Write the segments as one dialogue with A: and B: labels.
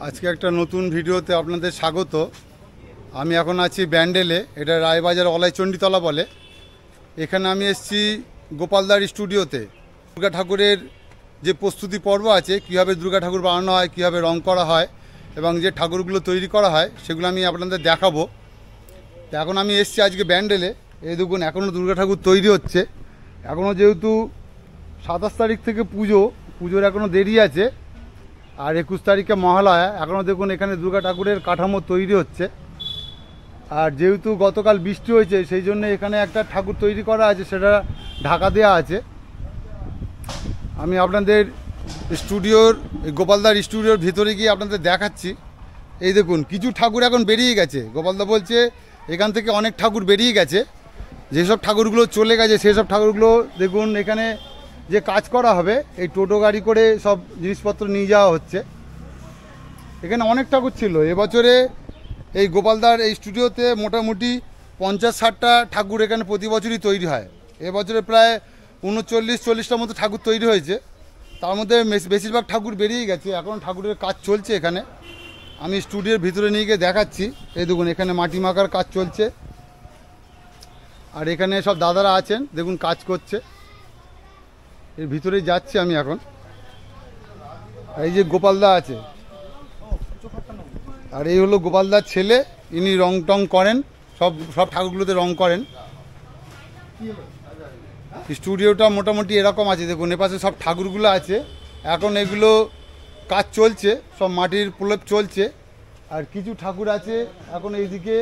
A: আজকে একটা নতুন ভিডিওতে আপনাদের স্বাগত। আমি এখন আছি ব্যান্ডেলে, এটা রায়বাজার অলাইচণ্ডীতলা বলে। এখানে আমি এসেছি গোপালদার স্টুডিওতে। দুর্গা ঠাকুরের যে প্রস্তুতি পর্ব আছে, কীভাবে দুর্গা ঠাকুর বানানো হয়, কীভাবে রং করা হয় এবং যে ঠাকুরগুলো তৈরি করা হয় সেগুলো আমি আপনাদের দেখাবো। এখন আমি এসেছি আজকে ব্যান্ডেলে। এই দেখুন, এখনও দুর্গা ঠাকুর তৈরি হচ্ছে। এখনও যেহেতু 27 তারিখ থেকে পুজোর এখনও দেরি আছে, আর 21 তারিখে মহালয়া। এখনও দেখুন এখানে দুর্গা ঠাকুরের কাঠামো তৈরি হচ্ছে। আর যেহেতু গতকাল বৃষ্টি হয়েছে, সেই জন্য এখানে একটা ঠাকুর তৈরি করা আছে, সেটা ঢাকা দেওয়া আছে। আমি আপনাদের স্টুডিওর, গোপালদার স্টুডিওর ভিতরে গিয়ে আপনাদের দেখাচ্ছি। এই দেখুন, কিছু ঠাকুর এখন বেরিয়ে গেছে। গোপালদা বলছে এখান থেকে অনেক ঠাকুর বেরিয়ে গেছে। যেসব ঠাকুরগুলো চলে গেছে সেসব ঠাকুরগুলো দেখুন এখানে যে কাজ করা হবে, এই টোটো গাড়ি করে সব জিনিসপত্র নিয়ে যাওয়া হচ্ছে। এখানে অনেক ঠাকুর ছিল। এবছরে এই গোপালদার এই স্টুডিওতে মোটামুটি 50-60টা ঠাকুর এখানে প্রতি বছরই তৈরি হয়। এবছরে প্রায় 39-40টার মতো ঠাকুর তৈরি হয়েছে। তার মধ্যে বেশিরভাগ ঠাকুর বেরিয়ে গেছে। এখন ঠাকুরের কাজ চলছে এখানে। আমি স্টুডিওর ভিতরে নিয়ে গিয়ে দেখাচ্ছি। এই দেখুন, এখানে মাটি মাখার কাজ চলছে। আর এখানে সব দাদারা আছেন, দেখুন কাজ করছে। এর ভিতরেই যাচ্ছি আমি এখন। এই যে গোপালদা আছে, আর এই হলো গোপালদার ছেলে। ইনি রং টং করেন, সব ঠাকুরগুলোতে রং করেন। স্টুডিওটা মোটামুটি এরকম আছে। দেখুন এপাশে সব ঠাকুরগুলো আছে। এখন এগুলো কাজ চলছে, সব মাটির প্রলেপ চলছে। আর কিছু ঠাকুর আছে এখন এইদিকে,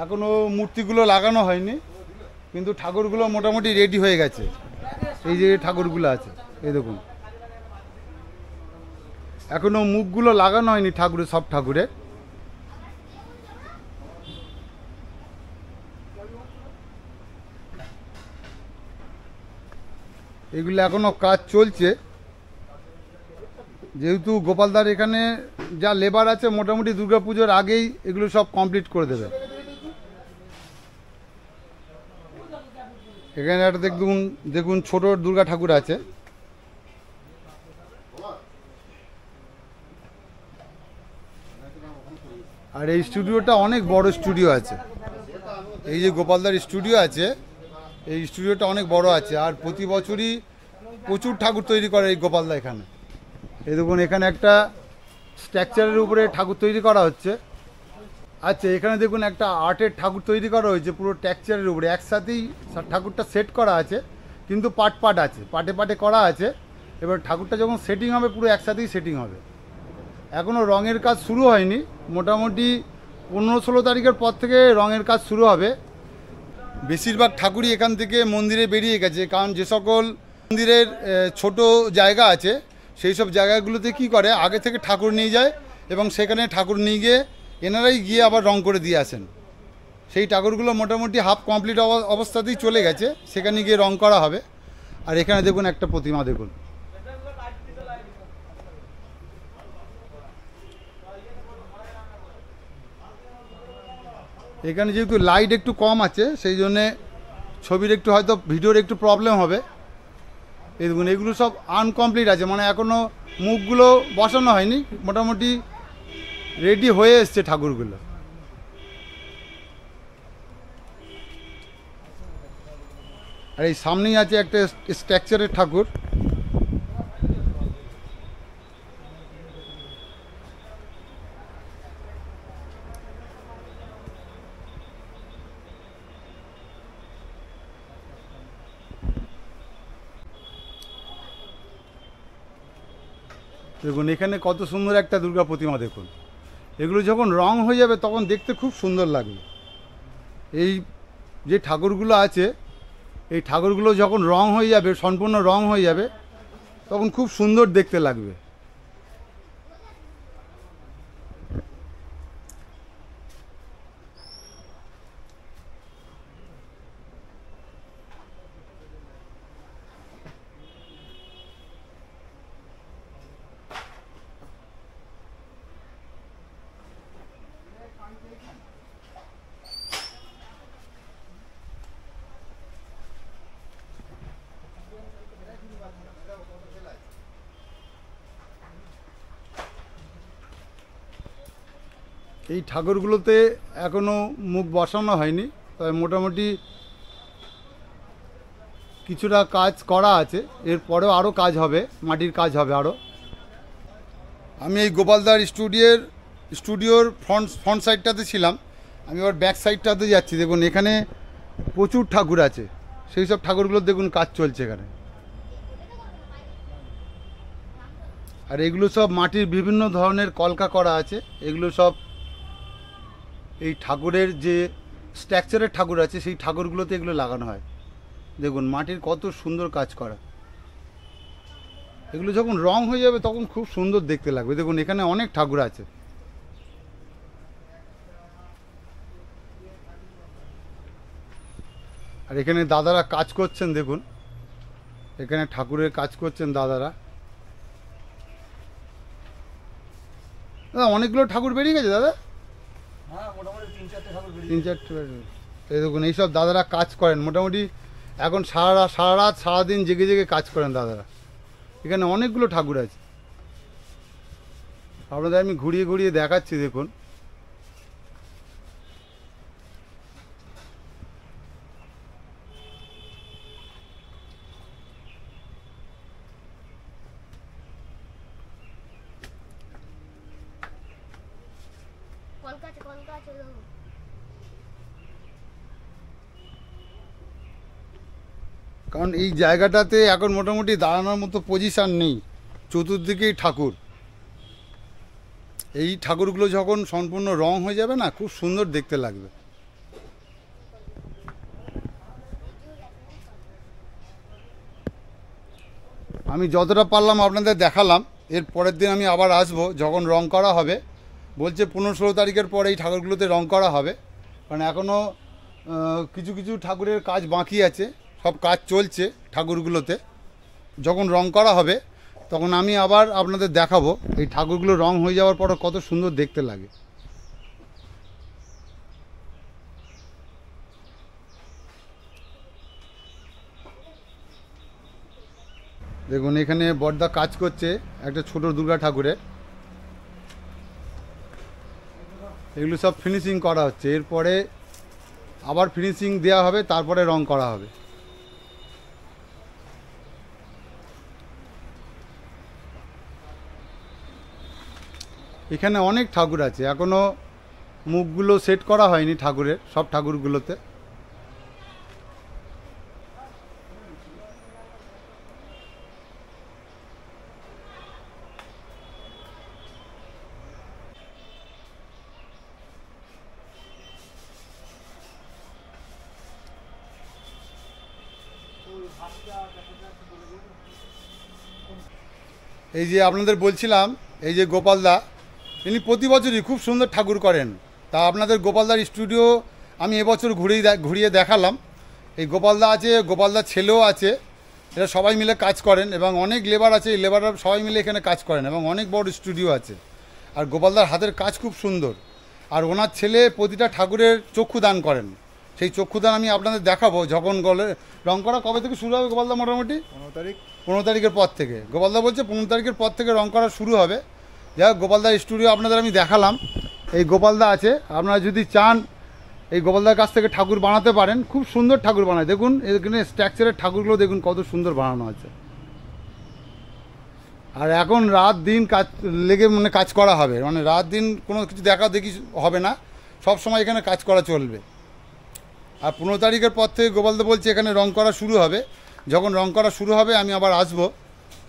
A: এখনও মূর্তিগুলো লাগানো হয়নি, কিন্তু ঠাকুরগুলো মোটামুটি রেডি হয়ে গেছে। এই যে ঠাকুরগুলো আছে, এই দেখুন এখনও মুখগুলো লাগানো হয়নি ঠাকুরের, সব ঠাকুরের। এগুলো এখনও কাজ চলছে। যেহেতু গোপালদার এখানে যা লেবার আছে, মোটামুটি দুর্গাপুজোর আগেই এগুলো সব কমপ্লিট করে দেবে। এখানে একটা দেখুন ছোট দুর্গা ঠাকুর আছে। আর এই স্টুডিওটা অনেক বড় স্টুডিও আছে। এই যে গোপালদার স্টুডিও আছে, এই স্টুডিওটা অনেক বড় আছে। আর প্রতি বছরই প্রচুর ঠাকুর তৈরি করে এই গোপালদা এখানে। এই দেখুন, এখানে একটা স্ট্রাকচারের উপরে ঠাকুর তৈরি করা হচ্ছে। আচ্ছা, এখানে দেখুন একটা আর্টের ঠাকুর তৈরি করা হয়েছে পুরো টেক্সচারের উপরে। একসাথেই ঠাকুরটা সেট করা আছে, কিন্তু পার্ট আছে, পার্টে করা আছে। এবার ঠাকুরটা যখন সেটিং হবে, পুরো একসাথেই সেটিং হবে। এখনও রঙের কাজ শুরু হয়নি। মোটামুটি 15-16 তারিখের পর থেকে রঙের কাজ শুরু হবে। বেশিরভাগ ঠাকুরই এখান থেকে মন্দিরে বেরিয়ে গেছে, কারণ যে সকল মন্দিরের ছোট জায়গা আছে, সেই সব জায়গাগুলোতে কি করে, আগে থেকে ঠাকুর নিয়ে যায় এবং সেখানে ঠাকুর নিয়ে গিয়ে এনারাই গিয়ে আবার রং করে দিয়ে আসেন। সেই ঠাকুরগুলো মোটামুটি হাফ কমপ্লিট অবস্থাতেই চলে গেছে, সেখানে গিয়ে রং করা হবে। আর এখানে দেখুন একটা প্রতিমা, দেখুন এখানে যেহেতু লাইট একটু কম আছে, সেই জন্যে ছবির একটু হয়তো ভিডিওর একটু প্রবলেম হবে। এই দেখুন, এগুলো সব আনকমপ্লিট আছে, মানে এখনও মুখগুলো বসানো হয়নি, মোটামুটি রেডি হয়ে এসছে ঠাকুরগুলো। আর এই সামনেই আছে একটা স্ট্রাকচারের ঠাকুর। দেখুন এখানে কত সুন্দর একটা দুর্গা প্রতিমা। দেখুন এগুলো যখন রং হয়ে যাবে তখন দেখতে খুব সুন্দর লাগবে। এই যে ঠাকুরগুলো আছে, এই ঠাকুরগুলো যখন রং হয়ে যাবে, সম্পূর্ণ রং হয়ে যাবে, তখন খুব সুন্দর দেখতে লাগবে। এই ঠাকুরগুলোতে এখনও মুখ বসানো হয়নি, তবে মোটামুটি কিছুটা কাজ করা আছে, এরপরেও আরও কাজ হবে, মাটির কাজ হবে আরও। আমি এই গোপালদার স্টুডিওর ফ্রন্ট সাইডটাতে ছিলাম, আমি এবার ব্যাক সাইডটাতে যাচ্ছি। দেখুন এখানে প্রচুর ঠাকুর আছে, সেই সব ঠাকুরগুলোর দেখুন কাজ চলছে এখানে। আর এগুলো সব মাটির বিভিন্ন ধরনের কলকা করা আছে, এগুলো সব এই ঠাকুরের যে স্ট্রাকচারের ঠাকুর আছে সেই ঠাকুরগুলোতে এগুলো লাগানো হয়। দেখুন মাটির কত সুন্দর কাজ করা। এগুলো যখন রং হয়ে যাবে তখন খুব সুন্দর দেখতে লাগবে। দেখুন এখানে অনেক ঠাকুর আছে। আর এখানে দাদারা কাজ করছেন, দেখুন এখানে ঠাকুরের কাজ করছেন দাদারা। দাদা অনেকগুলো ঠাকুর বেরিয়ে গেছে দাদা?
B: হ্যাঁ, মোটামুটি 3-4টে ঠাকুর বেরিয়ে
A: 3-4টে। এই দেখুন এইসব দাদারা কাজ করেন মোটামুটি এখন সারা রাত সারাদিন জেগে জেগে কাজ করেন দাদারা। এখানে অনেকগুলো ঠাকুর আছে, আপনাদের আমি ঘুরিয়ে ঘুরিয়ে দেখাচ্ছি। দেখুন কারণ এই জায়গাটাতে এখন মোটামুটি দাঁড়ানোর মতো পজিশান নেই, চতুর্দিকেই ঠাকুর। এই ঠাকুরগুলো যখন সম্পূর্ণ রং হয়ে যাবে না, খুব সুন্দর দেখতে লাগবে। আমি যতটা পারলাম আপনাদের দেখালাম। এর পরের দিন আমি আবার আসবো যখন রং করা হবে। বলছে 15-16 তারিখের পরে এই ঠাকুরগুলোতে রং করা হবে, কারণ এখনও কিছু কিছু ঠাকুরের কাজ বাকি আছে, সব কাজ চলছে ঠাকুরগুলোতে। যখন রং করা হবে তখন আমি আবার আপনাদের দেখাবো এই ঠাকুরগুলো রং হয়ে যাওয়ার পরে কত সুন্দর দেখতে লাগে। দেখুন এখানে বড়দা কাজ করছে একটা ছোট দুর্গা ঠাকুরের। এগুলো সব ফিনিশিং করা হচ্ছে, এরপরে আবার ফিনিশিং দেওয়া হবে, তারপরে রং করা হবে। এখানে অনেক ঠাকুর আছে, এখনও মুখগুলো সেট করা হয়নি ঠাকুরের, সব ঠাকুরগুলোতে। এই যে আপনাদের বলছিলাম, এই যে গোপালদা, ইনি প্রতি বছরই খুব সুন্দর ঠাকুর করেন। তা আপনাদের গোপালদার স্টুডিও আমি এবছর ঘুরিয়ে দেখালাম। এই গোপালদা আছে, গোপালদার ছেলেও আছে, এরা সবাই মিলে কাজ করেন এবং অনেক লেবার আছে, এই লেবাররা সবাই মিলে এখানে কাজ করেন এবং অনেক বড় স্টুডিও আছে। আর গোপালদার হাতের কাজ খুব সুন্দর। আর ওনার ছেলে প্রতিটা ঠাকুরের চক্ষুদান করেন, সেই চক্ষুদান আমি আপনাদের দেখাবো যখন রং করা কবে থেকে শুরু হবে গোপালদা? মোটামুটি 15 তারিখের পর থেকে। গোপালদা বলছে 15 তারিখের পর থেকে রং করা শুরু হবে। যাই হোক, গোপালদার স্টুডিও আপনাদের আমি দেখালাম। এই গোপালদা আছে, আপনারা যদি চান এই গোপালদার কাছ থেকে ঠাকুর বানাতে পারেন, খুব সুন্দর ঠাকুর বানায়। দেখুন এখানে স্ট্রাকচারের ঠাকুরগুলো দেখুন কত সুন্দর বানানো আছে। আর এখন রাত দিন কাজ লেগে কাজ করা হবে, রাত দিন কোনো কিছু দেখি হবে না, সব সময় এখানে কাজ করা চলবে। আর 15 তারিখের পর থেকে গোপালদা বলছে এখানে রং করা শুরু হবে। যখন রং করা শুরু হবে আমি আবার আসবো,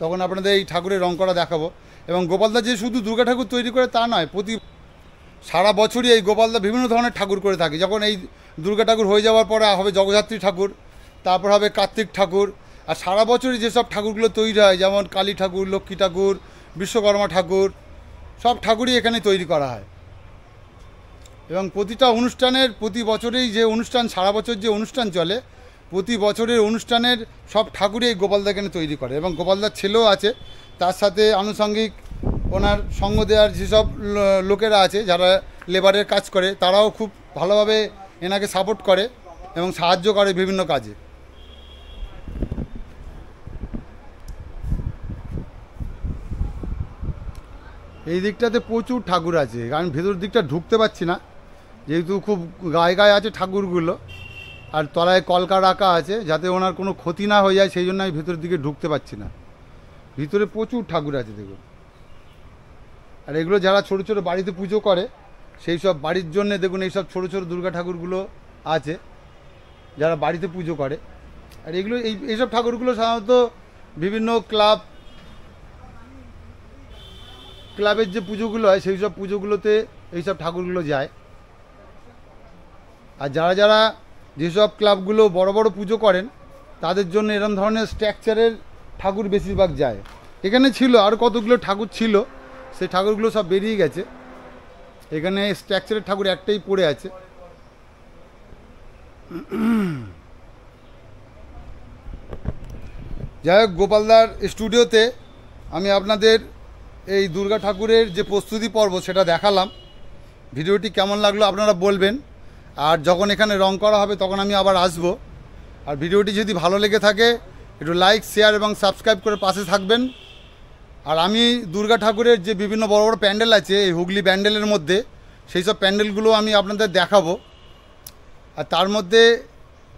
A: তখন আপনাদের এই ঠাকুরের রং করা দেখাবো। এবং গোপালদা যে শুধু দুর্গা ঠাকুর তৈরি করে তা নয়, সারা বছরই এই গোপালদা বিভিন্ন ধরনের ঠাকুর করে থাকে। যখন এই দুর্গা ঠাকুর হয়ে যাওয়ার পরে হবে জগদ্ধাত্রী ঠাকুর, তারপর হবে কার্তিক ঠাকুর। আর সারা বছরই যেসব ঠাকুরগুলো তৈরি হয়, যেমন কালী ঠাকুর, লক্ষ্মী ঠাকুর, বিশ্বকর্মা ঠাকুর, সব ঠাকুরই এখানে তৈরি করা হয়। এবং প্রতিটা অনুষ্ঠানের, প্রতি বছরেই যে অনুষ্ঠান, সারা বছর যে অনুষ্ঠান চলে, প্রতি বছরের অনুষ্ঠানের সব ঠাকুরই এই গোপালদা এখানে তৈরি করে। এবং গোপালদার ছেলেও আছে, তার সাথে আনুষঙ্গিক ওনার সঙ্গ দেওয়ার যেসব লোকেরা আছে যারা লেবারের কাজ করে, তারাও খুব ভালোভাবে এনাকে সাপোর্ট করে এবং সাহায্য করে বিভিন্ন কাজে। এই দিকটাতে প্রচুর ঠাকুর আছে, কারণ ভেতর দিকটা ঢুকতে পারছি না, যেহেতু খুব গায়ে গায়ে আছে ঠাকুরগুলো, আর তলায় কলকা রাখা আছে যাতে ওনার কোনো ক্ষতি না হয়ে যায়, সেই জন্য আমি ভেতরের দিকে ঢুকতে পারছি না। ভিতরে প্রচুর ঠাকুর আছে দেখুন। আর এগুলো যারা ছোটো ছোটো বাড়িতে পুজো করে সেই সব বাড়ির জন্যে দেখুন এইসব ছোটো ছোটো দুর্গা ঠাকুরগুলো আছে, যারা বাড়িতে পুজো করে। আর এগুলো এইসব ঠাকুরগুলো সাধারণত বিভিন্ন ক্লাবের যে পুজোগুলো হয় সেই সব পুজোগুলোতে এইসব ঠাকুরগুলো যায়। আর যারা যারা যেসব ক্লাবগুলো বড় বড় পুজো করেন তাদের জন্য এরকম ধরনের স্ট্রাকচারের ঠাকুর বেশিরভাগ যায়। এখানে ছিল আর কতগুলো ঠাকুর ছিল, সেই ঠাকুরগুলো সব বেরিয়ে গেছে। এখানে স্ট্রাকচারের ঠাকুর একটাই পড়ে আছে। যাই হোক, গোপালদার স্টুডিওতে আমি আপনাদের এই দুর্গা ঠাকুরের যে প্রস্তুতি পর্ব সেটা দেখালাম। ভিডিওটি কেমন লাগলো আপনারা বলবেন, আর যখন এখানে রং করা হবে তখন আমি আবার আসব। আর ভিডিওটি যদি ভালো লেগে থাকে একটু লাইক, শেয়ার এবং সাবস্ক্রাইব করে পাশে থাকবেন। আর আমি দুর্গা ঠাকুরের যে বিভিন্ন বড় বড় প্যান্ডেল আছে এই হুগলি প্যান্ডেলের মধ্যে, সেই সব প্যান্ডেলগুলো আমি আপনাদের দেখাবো। আর তার মধ্যে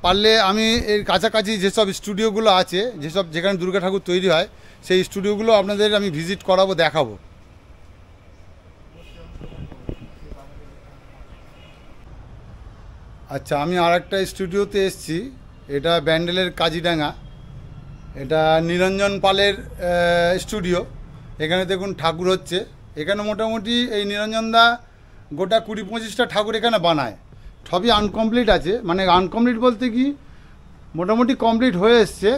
A: পারলে আমি এর কাছাকাছি যেসব স্টুডিওগুলো আছে, যেখানে দুর্গা ঠাকুর তৈরি হয় সেই স্টুডিওগুলো আপনাদের আমি ভিজিট করাবো, দেখাবো। আচ্ছা, আমি আর একটা স্টুডিওতে এসেছি, এটা ব্যান্ডেলের কাজিডাঙ্গা, এটা নিরঞ্জন পালের স্টুডিও। এখানে দেখুন ঠাকুর হচ্ছে। এখানে মোটামুটি এই নিরঞ্জনদা গোটা 20-25টা ঠাকুর এখানে বানায়। সবই আনকমপ্লিট আছে, মানে আনকমপ্লিট বলতে কি মোটামুটি কমপ্লিট হয়ে এসছে।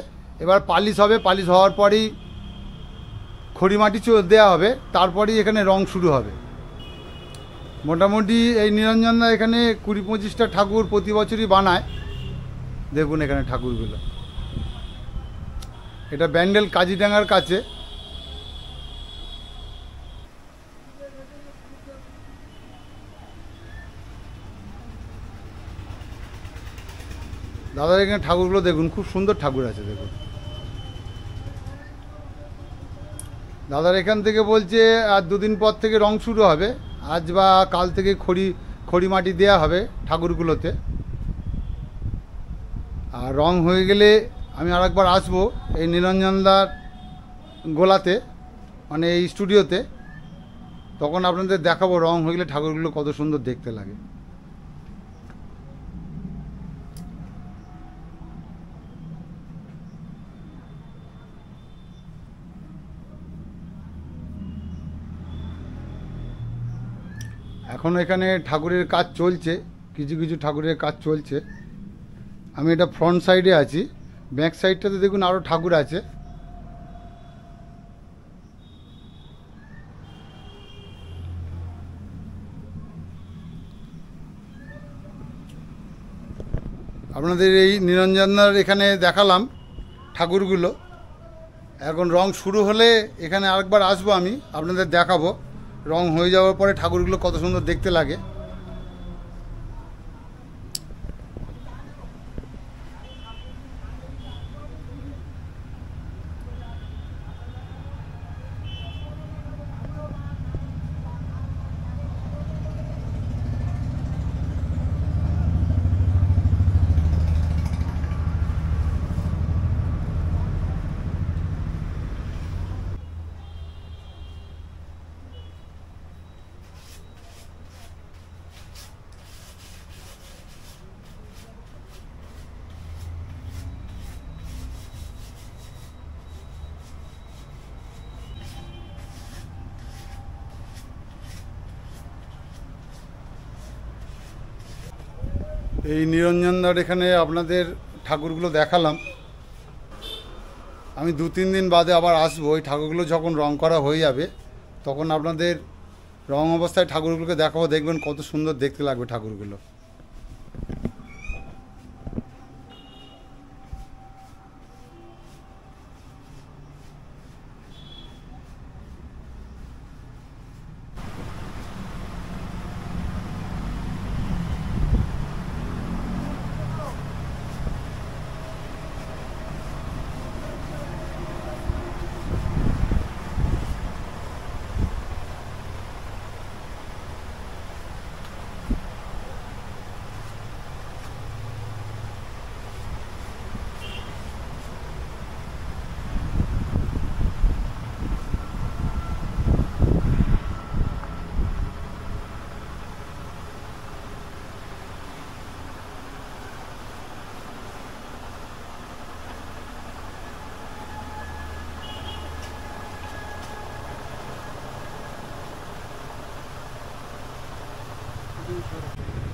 A: এবার পালিশ হবে, পালিশ হওয়ার পরেই খড়িমাটি দেওয়া হবে, তারপরেই এখানে রং শুরু হবে। মোটামুটি এই নিরঞ্জনদা এখানে 20-25টা ঠাকুর প্রতি বছরই বানায়। দেখুন এখানে ঠাকুরগুলো, এটা ব্যান্ডেল কাজিডাঙ্গার কাছে। দাদার এখানে ঠাকুরগুলো দেখুন, খুব সুন্দর ঠাকুর আছে দেখুন। দাদার এখান থেকে বলছে আর 2 দিন পর থেকে রং শুরু হবে, আজ বা কাল থেকে খড়ি মাটি দেওয়া হবে ঠাকুরগুলোতে। আর রং হয়ে গেলে আমি আরেকবার আসবো এই নিরঞ্জনদার গোলাতে, মানে এই স্টুডিওতে, তখন আপনাদের দেখাবো রং হয়ে গেলে ঠাকুরগুলো কত সুন্দর দেখতে লাগে। এখন এখানে ঠাকুরের কাজ চলছে, কিছু কিছু ঠাকুরের কাজ চলছে। আমি এটা ফ্রন্ট সাইডে আছি, ব্যাক সাইডটাতে দেখুন আরও ঠাকুর আছে। আপনাদের এই নিরঞ্জনদার এখানে দেখালাম ঠাকুরগুলো। এখন রং শুরু হলে এখানে আরেকবার আসবো, আমি আপনাদের দেখাবো রং হয়ে যাওয়ার পরে ঠাকুরগুলো কত সুন্দর দেখতে লাগে। এই নিরঞ্জনদার এখানে আপনাদের ঠাকুরগুলো দেখালাম। আমি 2-3 দিন বাদে আবার আসবো, ওই ঠাকুরগুলো যখন রং করা হয়ে যাবে তখন আপনাদের রং অবস্থায় ঠাকুরগুলোকে দেখাবো, দেখবেন কত সুন্দর দেখতে লাগবে ঠাকুরগুলো।
B: 200 रुपये